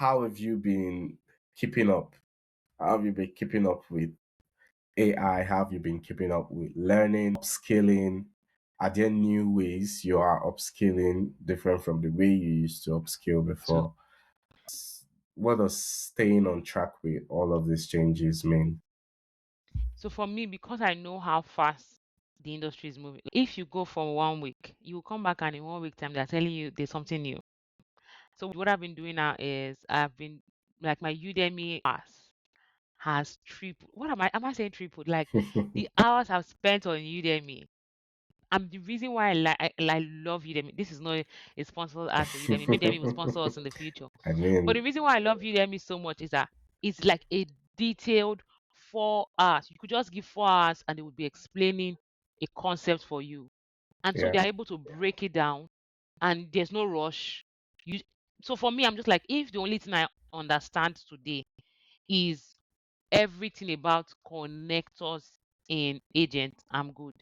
how have you been keeping up? How have you been keeping up with AI? How have you been keeping up with learning, upskilling? Are there new ways you are upskilling different from the way you used to upskill before? What does staying on track with all of these changes mean? So for me, because I know how fast the industry is moving, if you go for 1 week, you will come back and in 1 week time they're telling you there's something new. So what I've been doing now is I've been like my Udemy hours has tripled. What am I saying tripled? Like the hours I've spent on Udemy. The reason why I love Udemy. This is not a sponsored ad for Udemy. Maybe Udemy will sponsor us in the future. I But the mean, reason why I love Udemy so much is that it's like a detailed 4 hours. You could just give 4 hours and they would be explaining a concept for you. And so yeah. they're able to break it down and there's no rush. You so for me, I'm just like, if the only thing I understand today is everything about connectors in agent, I'm good.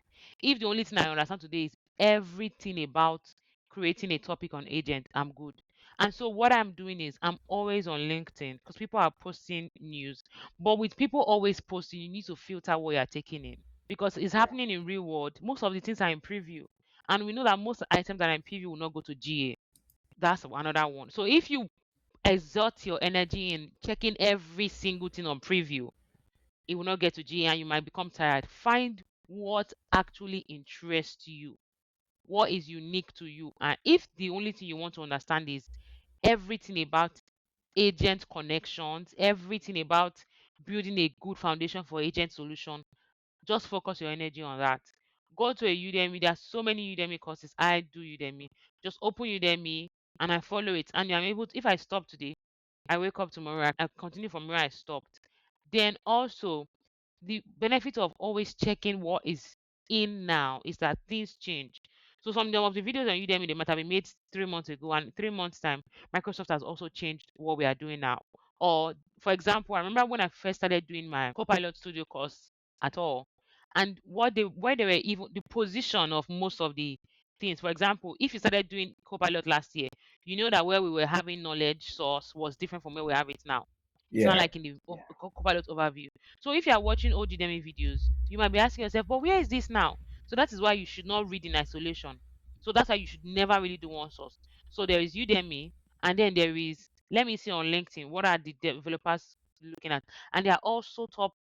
If the only thing I understand today is everything about creating a topic on agent, I'm good. And so what I'm doing is I'm always on LinkedIn because people are posting news. But with people always posting, you need to filter what you're taking in because it's happening in real world. Most of the things are in preview. And we know that most items that are in preview will not go to GA. That's another one. So if you exert your energy in checking every single thing on preview, it will not get to GA and you might become tired. Find what actually interests you, what is unique to you. And if the only thing you want to understand is everything about agent connections, everything about building a good foundation for agent solution, just focus your energy on that. Go to a Udemy. There are so many Udemy courses. I do Udemy. Just open Udemy and I follow it. And I'm able to, if I stop today, I wake up tomorrow, I continue from where I stopped. Then also, the benefit of always checking what is in now is that things change. So some of the videos on Udemy they might have been made 3 months ago, and 3 months time, Microsoft has also changed what we are doing now. Or for example, I remember when I first started doing my Copilot Studio course at all, and what they where they were even the position of most of the things. For example, if you started doing Copilot last year, you know that where we were having knowledge source was different from where we have it now. It's not Yeah. like in the Copilot overview. So if you are watching old Udemy videos, you might be asking yourself, but where is this now? So that is why you should not read in isolation. So that's why you should never really do one source. So there is Udemy, and then there is, let me see on LinkedIn, what are the developers looking at? And there are also top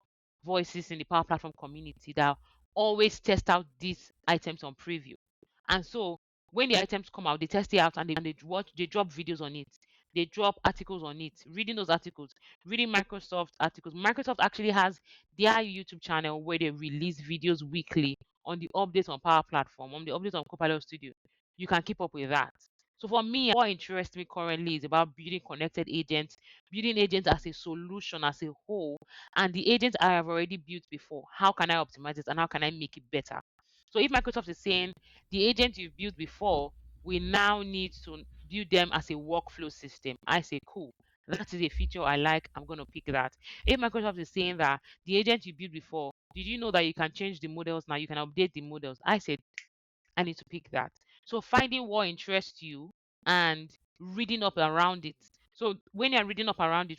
voices in the Power Platform community that always test out these items on preview. And so when the items come out, they test it out and they drop videos on it. They drop articles on it. Reading those articles, reading Microsoft articles. Microsoft actually has their YouTube channel where they release videos weekly on the updates on Power Platform, on the updates on Copilot Studio. You can keep up with that. So for me, what interests me currently is about building connected agents, building agents as a solution, as a whole, and the agents I have already built before. How can I optimize it and how can I make it better? So if Microsoft is saying the agent you've built before, we now need to build them as a workflow system, I say cool. That is a feature I like. I'm going to pick that. If Microsoft is saying that the agent you built before, did you know that you can change the models now? You can update the models. I said I need to pick that. So finding what interests you and reading up around it. So when you're reading up around it,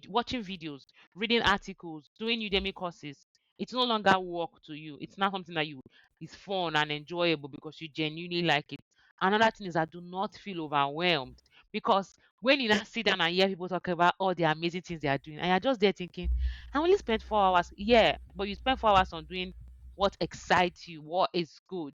watching videos, reading articles, doing Udemy courses, it's no longer work to you. It's not something that you is fun and enjoyable because you genuinely like it. Another thing is that do not feel overwhelmed because when you now sit down and hear people talk about all the amazing things they are doing, and you're just there thinking, I only spent 4 hours. Yeah, but you spent 4 hours on doing what excites you, what is good.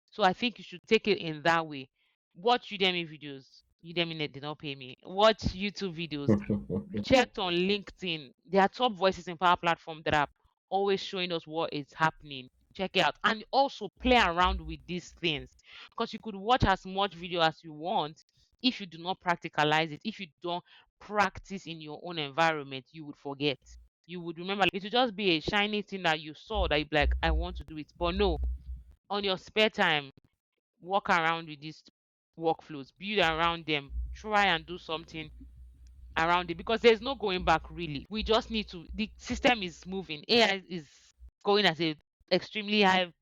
So I think you should take it in that way. Watch Udemy videos. Udemy did not pay me. Watch YouTube videos. Checked on LinkedIn. There are top voices in Power Platform that are always showing us what is happening. Check it out. And also play around with these things. Because you could watch as much video as you want. If you do not practicalize it, if you don't practice in your own environment, you would forget. You would remember it would just be a shiny thing that you saw that you'd be like, I want to do it. But no, on your spare time, work around with these workflows, build around them, try and do something around it because there's no going back really. We just need to, the system is moving. AI is going at a extremely high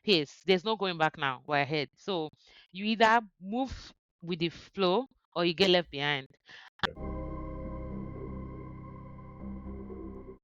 pace. There's no going back now. We're ahead. So you either move with the flow or you get left behind.